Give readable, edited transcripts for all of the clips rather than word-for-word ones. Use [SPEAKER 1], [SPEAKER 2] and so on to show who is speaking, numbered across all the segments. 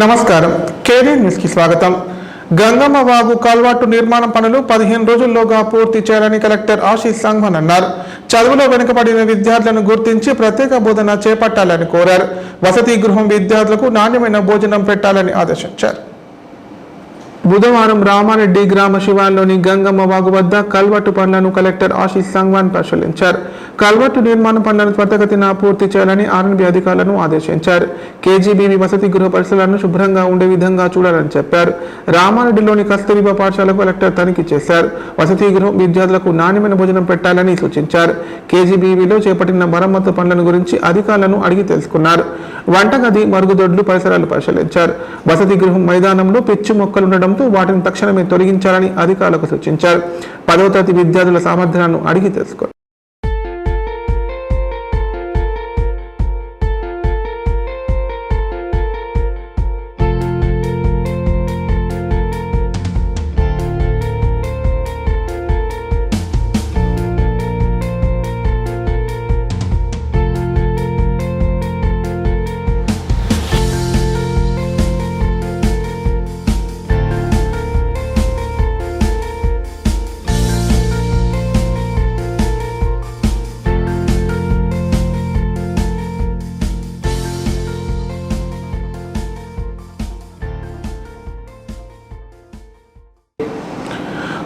[SPEAKER 1] నమస్కారం కేడీ న్యూస్ కి స్వాగతం. గంగమ్మ వాగు కాల్వాటు నిర్మాణ పనులు 15 రోజుల్లోగా పూర్తి చేయాలని కలెక్టర్ ఆశీష్ సంఘ్వన్ అన్నారు. చదువులో వెనుకబడిన విద్యార్థులను గుర్తించి ప్రత్యేక బోధన చేపట్టాలని కోరారు. వసతి గృహం విద్యార్థులకు నాణ్యమైన భోజనం పెట్టాలని ఆదేశించారు. బుధవారం రామారెడ్డి గ్రామ శివార్లోని గంగమ్మ వాగు వద్ద కల్వట్టు పనులను కలెక్టర్ ఆశీష్ సంఘ్వన్ పరిశీలించారు. కల్వట్టు నిర్మాణ పనులను త్వరితగతిన పూర్తి చేయాలని ఆర్ఎన్బి అధికారులను ఆదేశించారు. కేజీబీవీ వసతి గృహ పరిసరాలను శుభ్రంగా ఉండే విధంగా చూడాలని చెప్పారు. రామారెడ్డిలోని కస్తూరిబా పాఠశాలకు కలెక్టర్ తనిఖీ చేశారు. వసతి గృహం విద్యార్థులకు నాణ్యమైన భోజనం పెట్టాలని సూచించారు. కేజీబీవీలో చేపట్టిన మరమ్మతు పనులను గురించి అధికారులను అడిగి తెలుసుకున్నారు. వంటగది, మరుగుదొడ్లు పరిసరాలు పరిశీలించారు. వసతి గృహం మైదానంలో పిచ్చి మొక్కలుండడం వాటిని తక్షణమే తొలగించాలని అధికారులకు సూచించారు. 10వ తరగతి విద్యార్థుల సామర్థ్యాలను అడిగి తెలుసుకున్నారు.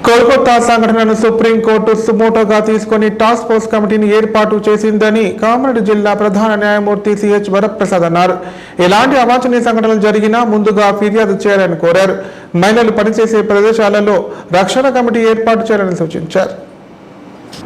[SPEAKER 1] కోల్కతా సంఘటనను సుప్రీంకోర్టు సుమోటోగా తీసుకుని టాస్క్ ఫోర్స్ కమిటీని ఏర్పాటు చేసిందని కామారెడ్డి జిల్లా ప్రధాన న్యాయమూర్తి సిహెచ్ వరప్రసాద్ అన్నారు. ఎలాంటి అవాంఛనీయ సంఘటనలు జరిగినా ముందుగా ఫిర్యాదు చేయాలని కోరారు. మహిళలు పనిచేసే ప్రదేశాలలో రక్షణ కమిటీ ఏర్పాటు చేయాలని సూచించారు.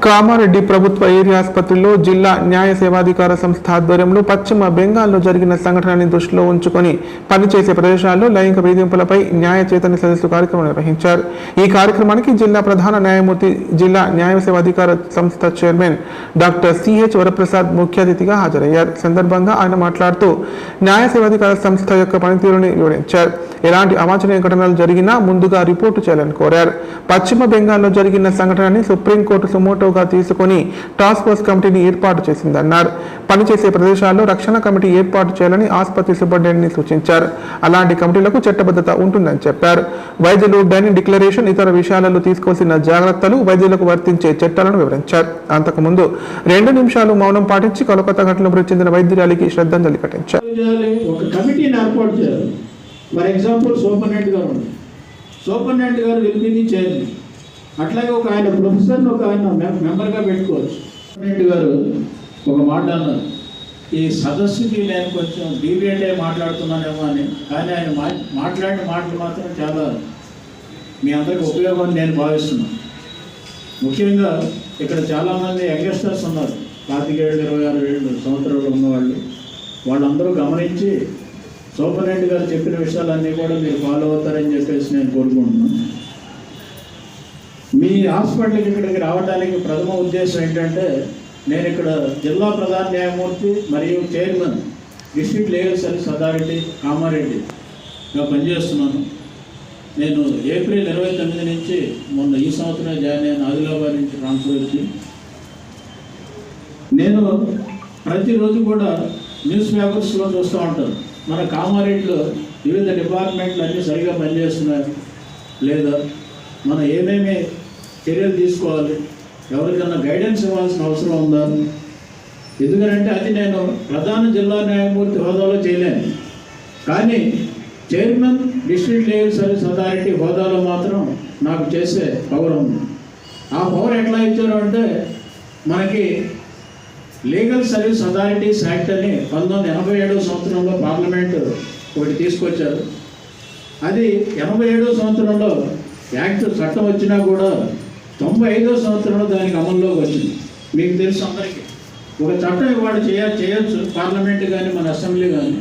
[SPEAKER 1] కామారెడ్డి ప్రభుత్వ ఏరియా ఆసుపత్రిలో జిల్లా న్యాయ సేవాధికార సంస్థ ఆధ్వర్యంలో పశ్చిమ బెంగాల్లో జరిగిన సంఘటనని దృష్టిలో ఉంచుకొని పనిచేసే ప్రదేశాల్లో లైంగిక వేధింపులపై న్యాయ చైతన్య సదస్సు కార్యక్రమం నిర్వహించారు. ఈ కార్యక్రమానికి జిల్లా ప్రధాన న్యాయమూర్తి, జిల్లా న్యాయ సేవాధికార సంస్థ చైర్మన్ డాక్టర్ సిహెచ్ వరప్రసాద్ ముఖ్య అతిథిగా హాజరయ్యారు. సందర్భంగా ఆయన మాట్లాడుతూ న్యాయ సేవాధికార సంస్థ యొక్క పనితీరుని వివరించారు. ఎలాంటి అవాంఛనీయ ఘటనలు జరిగినా ముందుగా రిపోర్టు చేయాలని కోరారు. పశ్చిమ బెంగాల్లో జరిగిన సంఘటనని సుప్రీంకోర్టు సుమోటోగా తీసుకుని టాస్క్ ఫోర్స్ కమిటీని ఏర్పాటు చేసిందన్నారు. పనిచేసే ప్రదేశాల్లో రక్షణ కమిటీ ఏర్పాటు చేయాలని ఆసుపత్రి సిబ్బందిని సూచించారు. అలాంటి కమిటీలకు చట్టబద్ధత ఉంటుందని చెప్పారు. వైద్యులు డైనింగ్ డిక్లరేషన్, ఇతర విషయాలలో తీసుకోవాల్సిన జాగ్రత్తలు, వైద్యులకు వర్తించే చట్టాలను వివరించారు. అంతకుముందు 2 నిమిషాలు మౌనం పాటించి కోల్కతా ఘటనలో మృతి చెందిన వైద్యురాలికి శ్రద్ధాంజలి ఘటించారు.
[SPEAKER 2] ఫర్ ఎగ్జాంపుల్ సూపరింటెండెంట్ గారు వెళ్ళింది చైర్మన్, అట్లాగే ఒక ఆయన ప్రొఫెసర్ని ఒక ఆయన మెంబర్గా పెట్టుకోవచ్చు. సూపరింటెండెంట్ గారు ఒక మాట అన్నారు, ఈ సదస్సుకి నేను కొంచెం డీవియేట్ అయి మాట్లాడుతున్నానేమో అని. కానీ ఆయన మాట్లాడిన మాటలు మాత్రం చాలా మీ అందరికి ఉపయోగం నేను భావిస్తున్నాను. ముఖ్యంగా ఇక్కడ చాలామంది యంగ్స్టర్స్ ఉన్నారు, 25 ఏళ్ళు 26 ఏళ్ళు సంవత్సరాలు ఉన్నవాళ్ళు. వాళ్ళందరూ గమనించి సూపరింటెండెంట్ గారు చెప్పిన విషయాలన్నీ కూడా మీరు ఫాలో అవుతారని చెప్పేసి నేను కోరుకుంటున్నాను. మీ హాస్పిటల్కి ఇక్కడికి రావడానికి ప్రథమ ఉద్దేశం ఏంటంటే, నేను ఇక్కడ జిల్లా ప్రధాన న్యాయమూర్తి మరియు chairman district legal service authority కామారెడ్డిగా పనిచేస్తున్నాను. నేను ఏప్రిల్ 29 నుంచి మొన్న ఈ సంవత్సరం జాయిన్ అయిన ఆదిలాబాద్ నుంచి ట్రాన్స్ఫర్ వచ్చి, నేను ప్రతిరోజు కూడా న్యూస్ పేపర్స్లో చూస్తూ ఉంటాను మన కామారెడ్డిలో వివిధ డిపార్ట్మెంట్లు అన్నీ సరిగా పనిచేస్తున్నాయి లేదా, మనం ఏమేమి చర్యలు తీసుకోవాలి, ఎవరికన్నా గైడెన్స్ ఇవ్వాల్సిన అవసరం ఉందా. ఎందుకంటే అది నేను ప్రధాన జిల్లా న్యాయమూర్తి హోదాలో చేయలేను, కానీ chairman district legal service authority హోదాలో మాత్రం నాకు చేసే పవర్ ఉంది. ఆ పవర్ ఎట్లా ఇచ్చారు అంటే, మనకి లీగల్ సర్వీస్ అథారిటీస్ యాక్ట్ అని 1987 సంవత్సరంలో పార్లమెంటు ఒకటి తీసుకొచ్చారు. అది 87 సంవత్సరంలో యాక్ట్ చట్టం వచ్చినా కూడా 95 సంవత్సరంలో దానికి అమల్లోకి వచ్చింది. మీకు తెలుసు అందరికీ, ఒక చట్టం ఇవాళ చేయొచ్చు పార్లమెంట్ కానీ మన అసెంబ్లీ కానీ,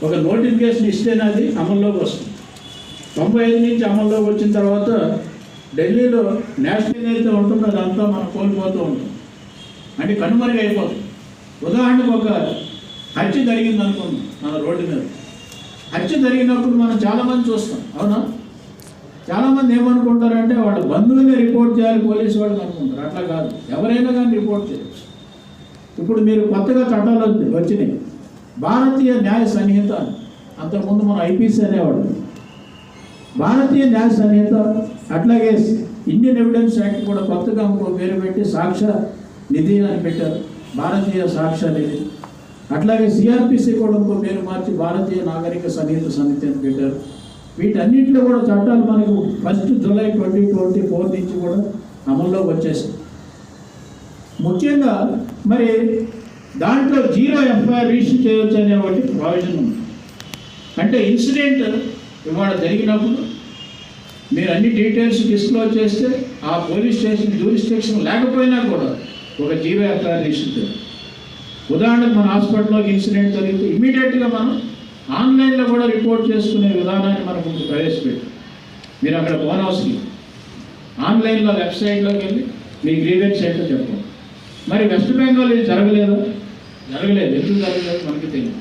[SPEAKER 2] ఒక నోటిఫికేషన్ ఇస్తేనే అది అమల్లోకి వస్తుంది. 95 నుంచి అమల్లోకి వచ్చిన తర్వాత ఢిల్లీలో నేషనల్ అయితే ఉంటుందో అదంతా మనం కోల్పోతూ ఉంటాం, అంటే కనుమరుగైపోతుంది. ఉదాహరణకు ఒక హత్య జరిగింది అనుకుందాం, మన రోడ్డు మీద హత్య జరిగినప్పుడు మనం చాలామంది చూస్తాం, అవునా? చాలామంది ఏమనుకుంటారంటే వాళ్ళ బంధువులే రిపోర్ట్ చేయాలి పోలీసు వాళ్ళకి అనుకుంటారు. అట్లా కాదు, ఎవరైనా కానీ రిపోర్ట్ చేయొచ్చు. ఇప్పుడు మీరు కొత్తగా చట్టాలు వచ్చినాయి, భారతీయ న్యాయ సంహిత అంతకుముందు మనం ఐపీసీ అనేవాడు. భారతీయ న్యాయ సంహిత, అట్లాగే ఇండియన్ ఎవిడెన్స్ యాక్ట్ కూడా కొత్తగా ఇంకో పేరు పెట్టి సాక్ష్య నిధి అని పెట్టారు, భారతీయ సాక్ష్య నిధి. అట్లాగే సిఆర్పిసి కూడా ఇంకో పేరు మార్చి భారతీయ నాగరిక సంహిత సమితి అని పెట్టారు. వీటన్నింటిలో కూడా చట్టాలు మనకు 1 జూలై 2024 నుంచి కూడా అమల్లోకి వచ్చేసాయి. ముఖ్యంగా మరి దాంట్లో 0 ఎఫ్ఐఆర్ రిజిస్టర్ చేయవచ్చు అనే ఒకటి ప్రావిజన్ ఉంది. అంటే ఇన్సిడెంట్ ఇవాళ జరిగినప్పుడు మీరు అన్ని డీటెయిల్స్ డిస్క్లోజ్ చేస్తే ఆ పోలీస్ స్టేషన్ జ్యూరిస్డిక్షన్ లేకపోయినా కూడా ఒక 0 ఎఫ్ఐఆర్ రిజిస్టర్ చేయాలి. ఉదాహరణకు మన హాస్పిటల్లోకి ఇన్సిడెంట్ జరిగితే ఇమీడియట్గా మనం ఆన్లైన్లో కూడా రిపోర్ట్ చేసుకునే విధానాన్ని మనకు ప్రవేశపెట్టాం. మీరు అక్కడ పోనవసరం, ఆన్లైన్లో వెబ్సైట్లోకి వెళ్ళి మీ గ్రీవెన్స్ ఏంటో చెప్పండి. మరి వెస్ట్ బెంగాల్ ఇది జరగలేదు, ఎందుకు జరగలేదు మనకి తెలియదు.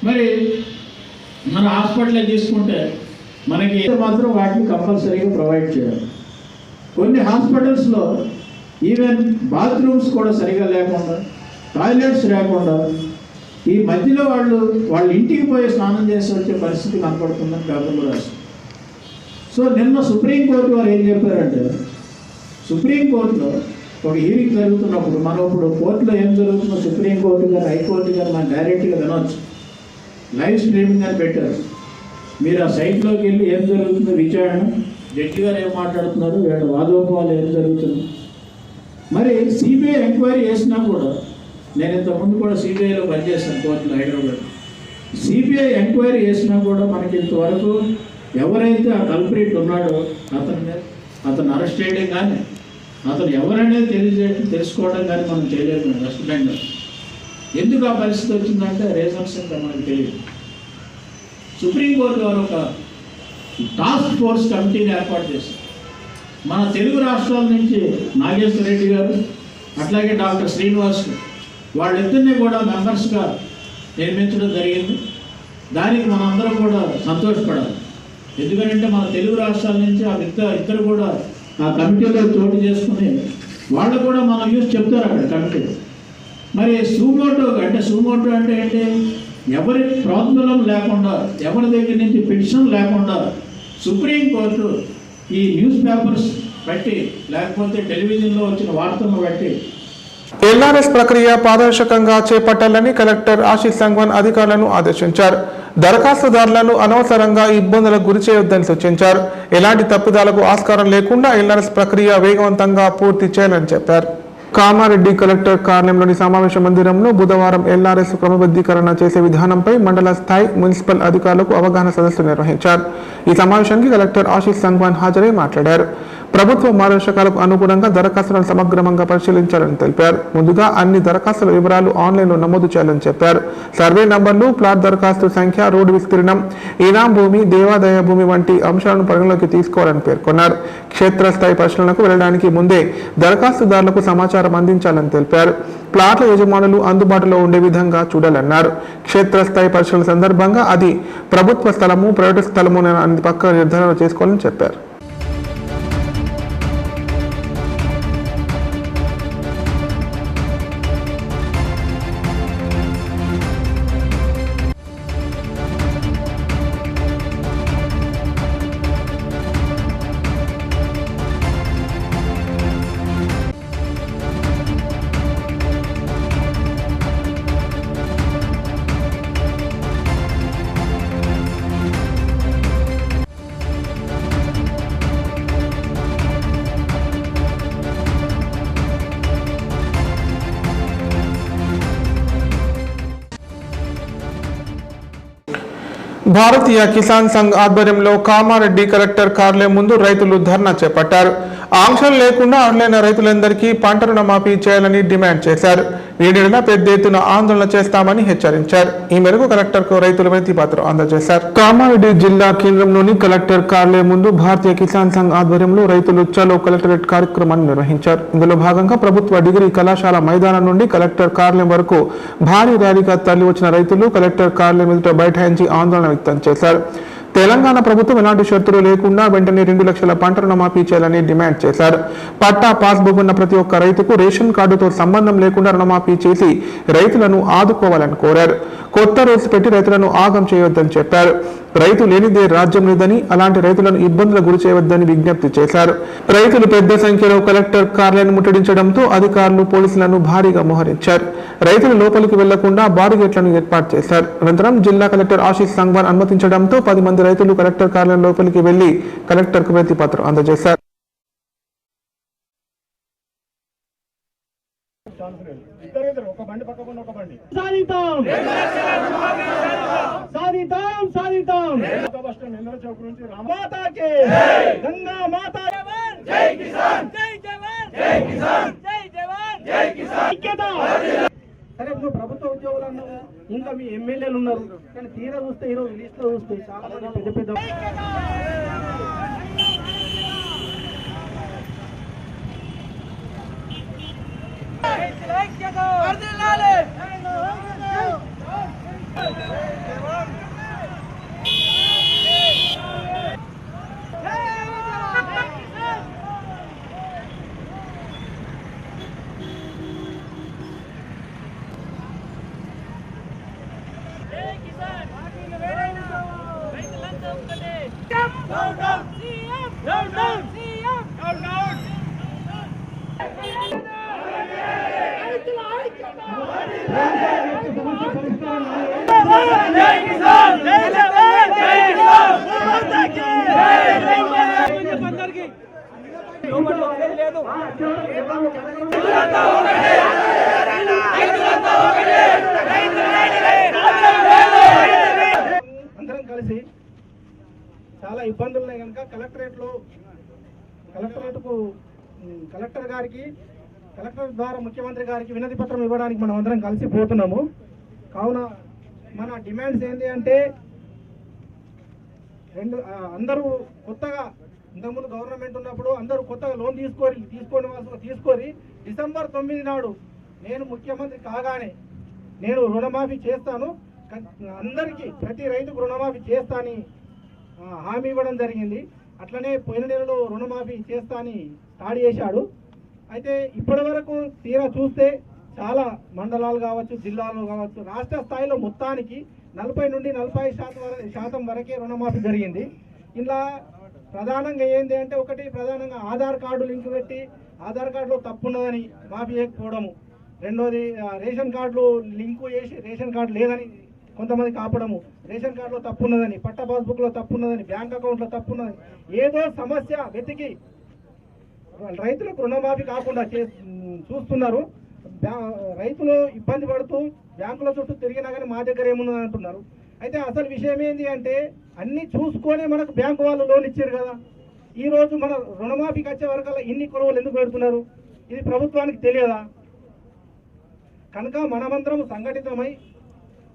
[SPEAKER 2] మరి మన హాస్పిటల్లో తీసుకుంటే మనకి మాత్రం వాటిని కంపల్సరీగా ప్రొవైడ్ చేయాలి. కొన్ని హాస్పిటల్స్లో ఈవెన్ బాత్రూమ్స్ కూడా సరిగా లేకుండా, టాయిలెట్స్ లేకుండా ఈ మధ్యలో వాళ్ళ ఇంటికి పోయి స్నానం చేసి వచ్చే పరిస్థితి కనపడుతుందని పేపర్లో రాశారు. సో నిన్న సుప్రీంకోర్టు వారు ఏం చెప్పారంటే, సుప్రీంకోర్టులో ఒక హీరింగ్ జరుగుతున్నప్పుడు మనం ఇప్పుడు కోర్టులో ఏం జరుగుతుందో సుప్రీంకోర్టు కానీ హైకోర్టు కానీ మనం డైరెక్ట్గా వినొచ్చు. లైవ్ స్ట్రీమింగ్ అని పెట్టారు. మీరు ఆ సైట్లోకి వెళ్ళి ఏం జరుగుతుందో విచారణ, జడ్జి గారు ఏం మాట్లాడుతున్నారు, వీళ్ళ వాదోపవాలు ఏం జరుగుతుంది. మరి సిబిఐ ఎంక్వైరీ చేసినా కూడా, నేను ఇంతకుముందు కూడా సిబిఐలో పనిచేస్తాను కోర్టులో హైదరాబాద్. సిబిఐ ఎంక్వైరీ చేసినా కూడా మనకి ఇంతవరకు ఎవరైతే ఆ కల్ప్రిట్ ఉన్నాడో అతను అరెస్ట్ చేయడం కానీ, అతను ఎవరనేది తెలుసుకోవడం కానీ మనం చేయలేదు వెస్ట్ బెంగాల్. ఎందుకు ఆ పరిస్థితి వచ్చిందంటే రీజన్స్ ఇంకా మనకు తెలియదు. సుప్రీంకోర్టు వారు ఒక టాస్క్ ఫోర్స్ కమిటీని ఏర్పాటు చేశారు. మన తెలుగు రాష్ట్రాల నుంచి నాగేశ్వర రెడ్డి గారు, అట్లాగే డాక్టర్ శ్రీనివాస్, వాళ్ళిద్దరినీ కూడా మెంబర్స్గా నియమించడం జరిగింది. దానికి మనందరం కూడా సంతోషపడాలి. ఎందుకంటే మన తెలుగు రాష్ట్రాల నుంచి ఆ ఇద్దరు కూడా ఆ కమిటీలో చోటు చేసుకుని వాళ్ళు కూడా మన వ్యూస్ చెప్తారు అక్కడ కమిటీలో. మరి సుమోటో అంటే ఏంటి, ఎవరి ప్రోద్బలం లేకుండా, ఎవరి దగ్గర నుంచి పిటిషన్ లేకుండా సుప్రీంకోర్టు ఈ న్యూస్ పేపర్స్ బట్టి, లేకపోతే టెలివిజన్లో వచ్చిన వార్తలను బట్టి
[SPEAKER 1] ఎల్ఆర్ఎస్ ప్రక్రియ పారదర్శకంగా చేపట్టాలని కలెక్టర్ ఆశీష్ సంగ్వాన్ అధికారులను ఆదేశించారు. దరఖాస్తుదారులను అనవసరంగా ఇబ్బందులకు గురి చేయొద్దని సూచించారు. ఎలాంటి తప్పిదాలకు ఆస్కారం లేకుండా ఎల్ఆర్ఎస్ ప్రక్రియ వేగవంతంగా పూర్తి చేయాలని చెప్పారు. కామారెడ్డి కలెక్టర్ కార్యాలయంలోని సమావేశ మందిరంలో బుధవారం ఎల్ఆర్ఎస్ క్రమబద్ధీకరణ చేసే విధానంపై మండల స్థాయి మున్సిపల్ అధికారులకు అవగాహన సదస్సు నిర్వహించారు. ఈ సమావేశానికి కలెక్టర్ ఆశీష్ సంగ్వాన్ హాజరై మాట్లాడారు. ప్రభుత్వ మార్గదర్శకాలకు అనుగుణంగా దరఖాస్తులను సమగ్రంగా పరిశీలించాలని తెలిపారు. ముందుగా అన్ని దరఖాస్తుల వివరాలు ఆన్లైన్లో నమోదు చేయాలని చెప్పారు. సర్వే నంబర్లు, ప్లాట్ దరఖాస్తు సంఖ్య, రోడ్డు విస్తీర్ణం, ఇనాం భూమి, దేవాదాయ భూమి వంటి అంశాలను పరిగణలోకి తీసుకోవాలని పేర్కొన్నారు. క్షేత్రస్థాయి పరిశీలనకు వెళ్లడానికి ముందే దరఖాస్తుదారులకు సమాచారం అందించాలని తెలిపారు. ప్లాట్ల యజమానులు అందుబాటులో ఉండే విధంగా చూడాలన్నారు. క్షేత్రస్థాయి పరిశీలన సందర్భంగా అది ప్రభుత్వ స్థలము, ప్రైవేటు స్థలము అని పక్క నిర్ధారణ చేసుకోవాలని చెప్పారు. భారతీయ కిసాన్ సంఘ్ ఆధ్వర్యంలో కామారెడ్డి కలెక్టర్ కార్యాలయం ముందు రైతులు ధర్నా చేపట్టారు. ఆంక్షలు లేకుండా అర్హులైన రైతులందరికీ పంట రుణమాఫీ చేయాలని డిమాండ్ చేశారు. వీడిన పెద్ద ఎత్తున ఆందోళన చేస్తామని హెచ్చరించారు. ఈ మేరకు కలెక్టర్కు రైతులు వినతి పత్రం అందజేశారు. కామారెడ్డి జిల్లా కేంద్రంలోని కలెక్టర్ కార్యాలయం ముందు భారతీయ కిసాన్ సంఘ్ ఆధ్వర్యంలో రైతులు చలో కలెక్టరేట్ కార్యక్రమాన్ని నిర్వహించారు. ఇందులో భాగంగా ప్రభుత్వ డిగ్రీ కళాశాల మైదానం నుండి కలెక్టర్ కార్యాలయం వరకు భారీ ర్యాలీగా తరలి వచ్చిన రైతులు కలెక్టర్ కార్యాలయం ఎదుట బైఠాయించి ఆందోళన వ్యక్తం చేశారు. తెలంగాణ ప్రభుత్వం ఎలాంటి షరతులు లేకుండా వెంటనే 2 లక్షల పంట రుణమాఫీ చేయాలని డిమాండ్ చేశారు. పట్టా పాస్బుక్ ఉన్న ప్రతి ఒక్క రైతుకు రేషన్ కార్డుతో సంబంధం లేకుండా రుణమాఫీ చేసి రైతులను ఆదుకోవాలని కోరారు. కొత్త రూల్స్ పెట్టి రైతులను ఆగం చేయవద్దని చెప్పారు. రైతు లేనిదే రాజ్యం లేదని, అలాంటి రైతులను ఇబ్బందులకు గురి చేయవద్దని విజ్ఞప్తి చేశారు. రైతులు పెద్ద సంఖ్యలో కలెక్టర్ కార్యాలయాన్ని ముట్టడించడంతో అధికారులు పోలీసులను భారీగా మోహరించారు. రైతులు లోపలికి వెళ్లకుండా బారిగేట్లను ఏర్పాటు చేశారు. అనంతరం జిల్లా కలెక్టర్ ఆశీష్ సంగ్వాన్ అనుమతించడంతో 10 మంది రైతులు కలెక్టర్ కార్యాలయం లోపలికి వెళ్లి కలెక్టర్కు వినతి పత్రం అందజేశారు.
[SPEAKER 3] సరే నువ్వు ప్రభుత్వ ఉద్యోగులు అన్నావు, ఇంకా మీ ఎమ్మెల్యేలు ఉన్నారు, కానీ తీరా చూస్తే ఈరోజు లిస్ట్ లో చూస్తే చాలా మంది పెద్ద అందరం కలిసి చాలా ఇబ్బందులు ఉన్నాయి కనుక కలెక్టర్ గారికి కలెక్టర్ ద్వారా ముఖ్యమంత్రి గారికి వినతి పత్రం ఇవ్వడానికి మనం అందరం కలిసి పోతున్నాము. కావున మన డిమాండ్స్ ఏంటి అంటే అందరూ కొత్తగా ఇంతకుముందు గవర్నమెంట్ ఉన్నప్పుడు అందరూ కొత్తగా లోన్ తీసుకొని డిసెంబర్ 9 నాడు నేను ముఖ్యమంత్రి కాగానే నేను రుణమాఫీ చేస్తాను, అందరికీ ప్రతి రైతుకు రుణమాఫీ చేస్తానని హామీ ఇవ్వడం జరిగింది. అట్లనే పోయిన నెలలో రుణమాఫీ చేస్తా అని స్టార్ట్ చేశాడు. అయితే ఇప్పటి వరకు తీరా చూస్తే చాలా మండలాలు కావచ్చు, జిల్లాలు కావచ్చు, రాష్ట్ర స్థాయిలో మొత్తానికి 40 నుండి 45% వరకే రుణమాఫీ జరిగింది. ఇలా ప్రధానంగా ఏంటి అంటే ప్రధానంగా ఆధార్ కార్డు లింక్ పెట్టి ఆధార్ కార్డులో తప్పున్నదని మాఫీ చేయకపోవడము, రెండోది రేషన్ కార్డులు లింకు చేసి రేషన్ కార్డు లేదని కొంతమంది కాపడము, రేషన్ కార్డులో తప్పున్నదని, పట్టా పాస్బుక్లో తప్పున్నదని, బ్యాంక్ అకౌంట్లో తప్పున్నదని ఏదో సమస్య వెతికి రైతులకు రుణమాఫీ కాకుండా చూస్తున్నారు. రైతులు ఇబ్బంది పడుతూ బ్యాంకుల చుట్టూ తిరిగినా కానీ మా దగ్గర ఏమున్నదని అంటున్నారు. అయితే అసలు విషయం ఏంటి అంటే అన్ని చూసుకొని మనకు బ్యాంకు వాళ్ళు లోన్ ఇచ్చారు కదా, ఈరోజు మన రుణమాఫీకి వచ్చే వరకల్లా ఇన్ని కొలువులు ఎందుకు పెడుతున్నారు? ఇది ప్రభుత్వానికి తెలియదా? కనుక మనమందరం సంఘటితమై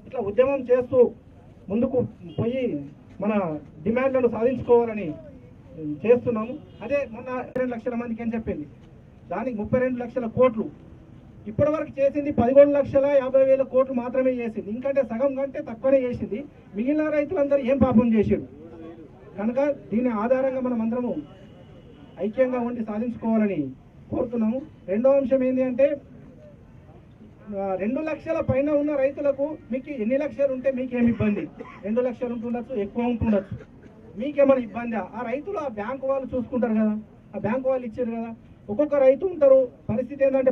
[SPEAKER 3] ఇట్లా ఉద్యమం చేస్తూ ముందుకు పోయి మన డిమాండ్లను సాధించుకోవాలని చేస్తున్నాము. అదే మొన్న 2 లక్షల మందికి అని చెప్పింది, దానికి 32 లక్షల కోట్లు ఇప్పటి వరకు చేసింది 11,50,000 కోట్లు మాత్రమే చేసింది. ఇంకంటే సగం కంటే తక్కువనే చేసింది. మిగిలిన రైతులందరూ ఏం పాపం చేశారు? కనుక దీని ఆధారంగా మనం అందరము ఐక్యంగా ఉండి సాధించుకోవాలని కోరుతున్నాము. రెండో అంశం ఏంటి అంటే 2 లక్షల పైన ఉన్న రైతులకు మీకు ఎన్ని లక్షలు ఉంటే మీకేమి ఇబ్బంది? 2 లక్షలు ఉంటుండొచ్చు, ఎక్కువ ఉంటుండొచ్చు, మీకేమైనా ఇబ్బంది? ఆ రైతులు ఆ బ్యాంకు వాళ్ళు చూసుకుంటారు కదా, ఆ బ్యాంకు వాళ్ళు ఇచ్చారు కదా. ఒక్కొక్క రైతు ఉంటారు, పరిస్థితి ఏంటంటే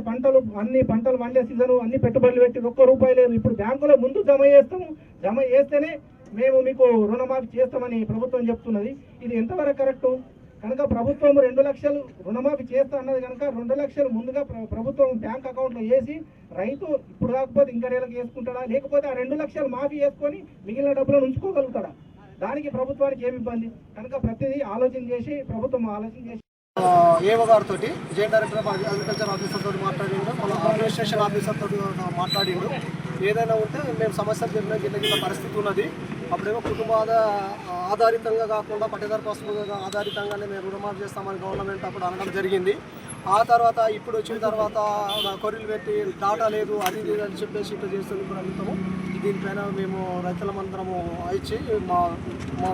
[SPEAKER 3] అన్ని పంటలు వండే సీజను అన్ని పెట్టుబడులు పెట్టి ₹1 లేదు. ఇప్పుడు బ్యాంకులో ముందు జమ చేస్తాము, జమ చేస్తేనే మేము మీకు రుణమాఫీ చేస్తామని ప్రభుత్వం చెప్తున్నది. ఇది ఎంతవరకు కరెక్టు? కనుక ప్రభుత్వం 2 లక్షలు రుణమాఫీ చేస్తా అన్నది కనుక 2 లక్షలు ముందుగా ప్రభుత్వం బ్యాంక్ అకౌంట్లో వేసి రైతు ఇప్పుడు కాకపోతే ఇంకా నెలకు వేసుకుంటాడా, లేకపోతే ఆ 2 లక్షలు మాఫీ చేసుకొని మిగిలిన డబ్బులను ఉంచుకోగలుగుతాడా? దానికి ప్రభుత్వానికి ఏమి ఇబ్బంది? కనుక ప్రతిదీ ఆలోచన చేసి ప్రభుత్వం ఆలోచన చేసి
[SPEAKER 4] ఏవో గారితో Jain director of agriculture officer తోటి మాట్లాడిండు, మన అడ్మినిస్ట్రేషన్ ఆఫీసర్ తోటి మాట్లాడిండు. ఏదైనా ఉంటే మేము సమస్యలు జరిగిన పరిస్థితి ఉన్నది. అప్పుడేమో కుటుంబాల ఆధారితంగా కాకుండా పట్టేదారు పాస్బుక్ ఆధారితంగానే మేము రుణమాఫీ చేస్తామని గవర్నమెంట్ అప్పుడు అనడం జరిగింది. ఆ తర్వాత ఇప్పుడు వచ్చిన తర్వాత కొర్రీలు పెట్టి డాటా లేదు అది అని చెప్పేసి ఇట్లా చేస్తుంది ప్రభుత్వము. దీనిపైన మేము రైతులమందరము ఇచ్చి మా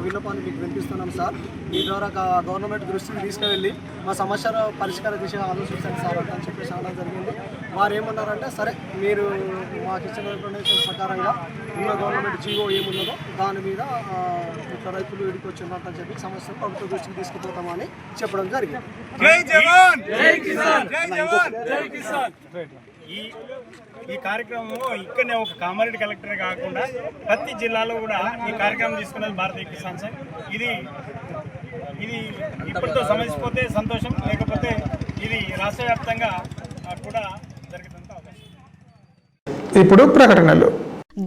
[SPEAKER 4] విన్నపాన్ని మీకు వినిపిస్తున్నాం సార్. మీ ద్వారా గవర్నమెంట్ దృష్టికి తీసుకువెళ్ళి మా సమస్యల పరిష్కార దిశగా ఆలోచించండి సార్ అని చెప్పేసి అనడం జరిగింది. వారు ఏమన్నారంటే సరే మీరు మాకు ఇచ్చిన ఇన్ఫర్మేషన్ ప్రకారంగా ఉన్న గవర్నమెంట్ జీవో ఏమున్నదో దాని మీద ఇట్లా రైతులు వీడికి వచ్చిందంటని చెప్పి సమస్యను ప్రభుత్వ దృష్టికి తీసుకుపోతామని చెప్పడం జరిగింది.
[SPEAKER 5] ఈ కార్యక్రమం ఇక్కడనే ఒక కామారెడ్డి కలెక్టర్ కాకుండా ప్రతి జిల్లాలో కూడా ఈ కార్యక్రమం తీసుకున్నది భారతీయ కిసాన్ సంఘ్. ఇది ఇప్పటితో సమసిపోతే సంతోషం, లేకపోతే ఇది రాష్ట్ర వ్యాప్తంగా కూడా జరుగుతున్న అవకాశం.
[SPEAKER 1] ఇప్పుడు ప్రకటనలు.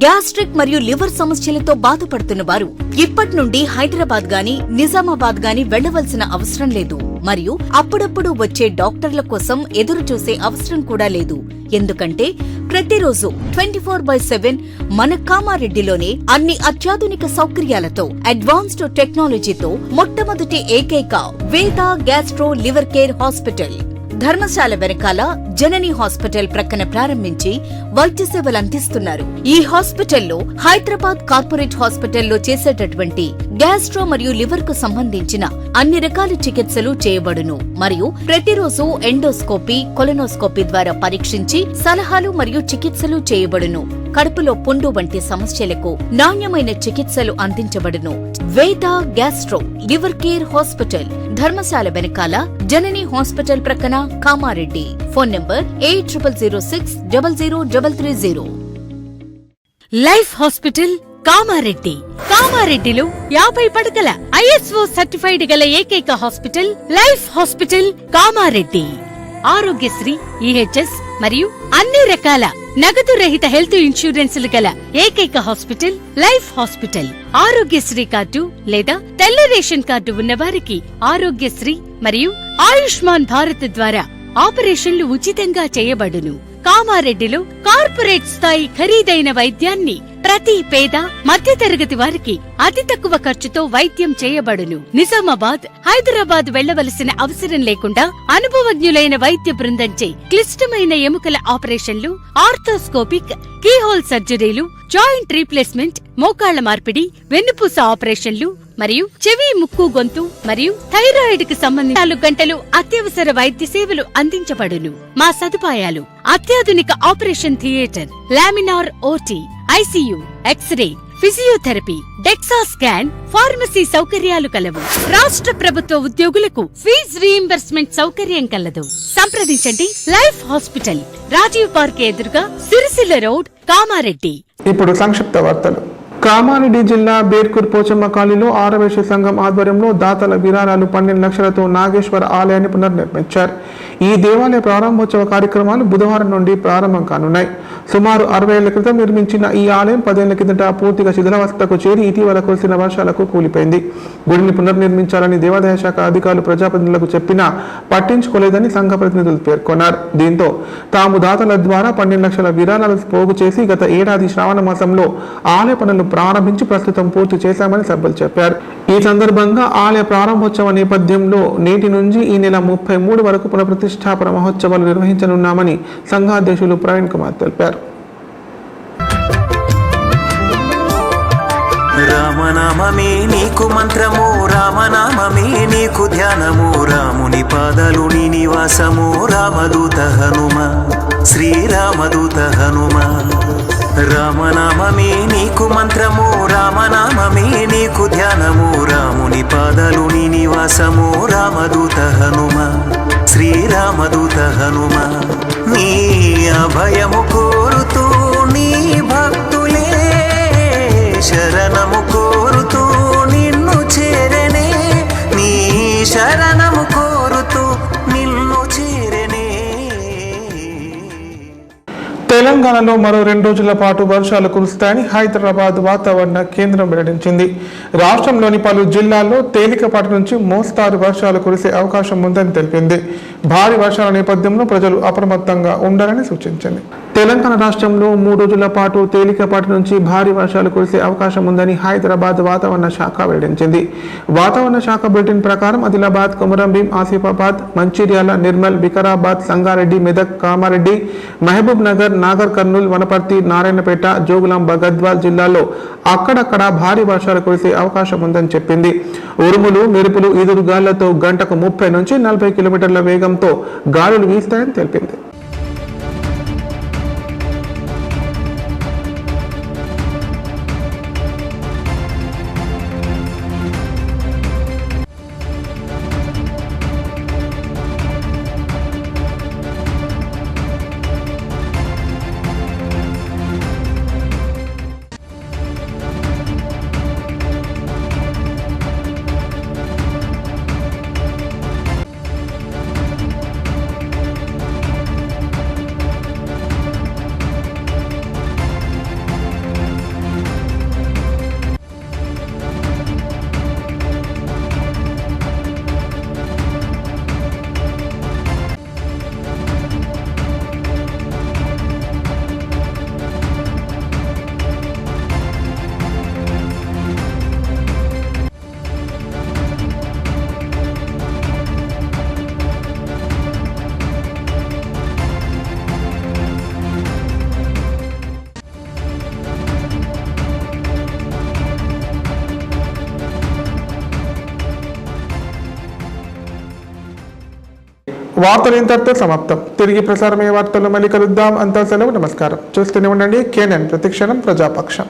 [SPEAKER 6] గ్యాస్ట్రిక్ మరియు లివర్ సమస్యలతో బాధపడుతున్న వారు ఇప్పటి నుండి హైదరాబాద్ గాని నిజామాబాద్ గాని వెళ్లవలసిన అవసరం లేదు. మరియు అప్పుడప్పుడు వచ్చే డాక్టర్ల కోసం ఎదురు చూసే అవసరం కూడా లేదు. ఎందుకంటే ప్రతిరోజు 24/7 మన కామారెడ్డిలోనే అన్ని అత్యాధునిక సౌకర్యాలతో అడ్వాన్స్డ్ టెక్నాలజీతో మొట్టమొదటి ఏకైక వేద gastro liver care hospital Dharamshala వెనకాల జనని హాస్పిటల్ ప్రక్కన ప్రారంభించి వైద్య సేవలు అందిస్తున్నారు. ఈ హాస్పిటల్లో హైదరాబాద్ కార్పొరేట్ హాస్పిటల్లో చేసేటటువంటి గ్యాస్ట్రో మరియు లివర్ కు సంబంధించిన అన్ని రకాల చికిత్సలు చేయబడును. మరియు ప్రతిరోజు ఎండోస్కోపీ, కొలనోస్కోపీ ద్వారా పరీక్షించి సలహాలు మరియు చికిత్సలు చేయబడును. కడుపులో పుండు వంటి సమస్యలకు నాణ్యమైన చికిత్సలు అందించబడును. వేద gastro liver care hospital Dharamshala వెనకాల జనని హాస్పిటల్ ప్రక్కన Kamareddy. Phone number 8006000330.
[SPEAKER 7] Life hospital Kamareddy. కామారెడ్డిలో 50 పడకల ISO సర్టిఫైడ్ గల ఏకైక hospital life hospital Kamareddy. Aarogyasri, EHS మరియు అన్ని రకాల నగదు రహిత హెల్త్ ఇన్సూరెన్సులు గల ఏకైక hospital life hospital. Aarogyasri card లేదా తెల్ల రేషన్ కార్డు ఉన్నవారికి ఆరోగ్యశ్రీ మరియు ఆయుష్మాన్ భారత్ ద్వారా ఆపరేషన్లు ఉచితంగా చేయబడును. కామారెడ్డిలో కార్పొరేట్ స్థాయి ఖరీదైన వైద్యాన్ని ప్రతి పేద మధ్యతరగతి వారికి అతి తక్కువ ఖర్చుతో వైద్యం చేయబడును. నిజామాబాద్, హైదరాబాద్ వెళ్లవలసిన అవసరం లేకుండా అనుభవజ్ఞులైన వైద్య బృందంచే క్లిష్టమైన ఎముకల ఆపరేషన్లు, ఆర్థోస్కోపిక్, కీహోల్ సర్జరీలు, జాయింట్ రీప్లేస్మెంట్, మోకాళ్ల మార్పిడి, వెన్నుపూస ఆపరేషన్లు మరియు చెవి, ముక్కు, గొంతు మరియు థైరాయిడ్ కి సంబంధించి 4 గంటలు అత్యవసర వైద్య సేవలు అందించబడును. మా సదుపాయాలు: అత్యాధునిక operation theatre, laminar OT, ICU, X ray, physiotherapy, DEXA scan, pharmacy సౌకర్యాలు కలవు. రాష్ట్ర ప్రభుత్వ ఉద్యోగులకు ఫీజు రీయింబర్స్మెంట్ సౌకర్యం కలదు. సంప్రదించండి. లైఫ్ హాస్పిటల్, రాజీవ్ పార్క్ ఎదురుగా, సిరిసిల్ల రోడ్, కామారెడ్డి.
[SPEAKER 1] ఇప్పుడు సంక్షిప్త వార్తలు. కామారెడ్డి జిల్లా బేర్కూర్ పోచమ్మ కాలనీలో ఆరవేశ సంఘం ఆధ్వర్యంలో దాతల విరాళాలు 12 లక్షలతో నాగేశ్వర ఆలయాన్ని పునర్నిర్మించారు. ఈ దేవాలయ ప్రారంభోత్సవ కార్యక్రమాలు బుధవారం నుండి ప్రారంభం కానున్నాయి. సుమారు 60 ఏళ్ల క్రితం నిర్మించిన ఈ ఆలయం 10 ఏళ్ల కిందట పూర్తిగా శిథిలావస్థకు చేరి ఇటీవల కురిసిన వర్షాలకు కూలిపోయింది. గుడిని పునర్నిర్మించాలని దేవాదాయ శాఖ అధికారులు ప్రజాప్రతినిధులకు చెప్పినా పట్టించుకోలేదని సంఘ ప్రతినిధులు పేర్కొన్నారు. దీంతో తాము దాతల ద్వారా 12 లక్షల విరాళాలు పోగు చేసి గత ఏడాది శ్రావణ మాసంలో ఆలయ పనులు ప్రారంభించి ప్రస్తుతం పూర్తి చేశామని సభ్యులు చెప్పారు. ఈ సందర్భంగా ఆలయ ప్రారంభోత్సవ నేపథ్యంలో నేటి నుంచి ఈ నెల 33 వరకు పునఃప్రతిష్ఠాపన మహోత్సవాలు నిర్వహించనున్నామని సంఘాధ్యక్షులు ప్రవీణ్ కుమార్ తెలిపారు.
[SPEAKER 8] రామనామమే నీకు మంత్రము, రామనామమే నీకు ధ్యానము, రాముని పాదాలు నీ నివాసము, రామదూత హనుమ, శ్రీరామదూత హనుమ. రామనామమే నీకు మంత్రము, రామనామమే నీకు ధ్యానము, రాముని పాదాలు నీ నివాసము, రామదూత హనుమ, శ్రీరామదూత హనుమ. నీ అభయము కోరుతూ నీ భక్తులే శరణము కోరుతూ నిన్ను చేరనే, నీ శరణము కోరుతూ నిన్ను చేరనే.
[SPEAKER 1] తెలంగాణలో మరో 2 రోజుల పాటు వర్షాలు కురుస్తాయని హైదరాబాద్ వాతావరణ కేంద్రం వెల్లడించింది. రాష్ట్రంలోని పలు జిల్లాల్లో తేలికపాటి నుంచి మోస్తారు వర్షాలు కురిసే అవకాశం ఉందని తెలిపింది. భారీ వర్షాల నేపథ్యంలో ప్రజలు అప్రమత్తంగా ఉండాలని సూచించింది. తెలంగాణ రాష్ట్రంలో 3 రోజుల పాటు తేలికపాటి నుంచి భారీ వర్షాలు కురిసే అవకాశం ఉందని హైదరాబాద్ వాతావరణ శాఖ వెల్లడించింది. వాతావరణ శాఖ బులెటిన్ ప్రకారం ఆదిలాబాద్, కొమరంభీం, ఆసిఫాబాద్, మంచిర్యాల, నిర్మల్, వికారాబాద్, సంగారెడ్డి, మెదక్, కామారెడ్డి, మహబూబ్ నగర్, నాగర్ కర్నూల్, వనపర్తి, నారాయణపేట, జోగులాంబ, గద్వాల్ జిల్లాల్లో అక్కడక్కడ భారీ వర్షాలు కురిసే అవకాశం ఉందని చెప్పింది. ఉరుములు, మెరుపులు, ఈదురుగాళ్లతో గంటకు 30 నుంచి 40 కిలోమీటర్ల వేగంతో గాలులు వీస్తాయని తెలిపింది. వార్తలు ఇంతటితో సమాప్తం. తిరిగి ప్రసారమయ్యే వార్తల్లో మళ్ళీ కలుద్దాం. అంతా సెలవు. నమస్కారం. చూస్తూనే ఉండండి KNN ప్రతిక్షణం ప్రజాపక్షం.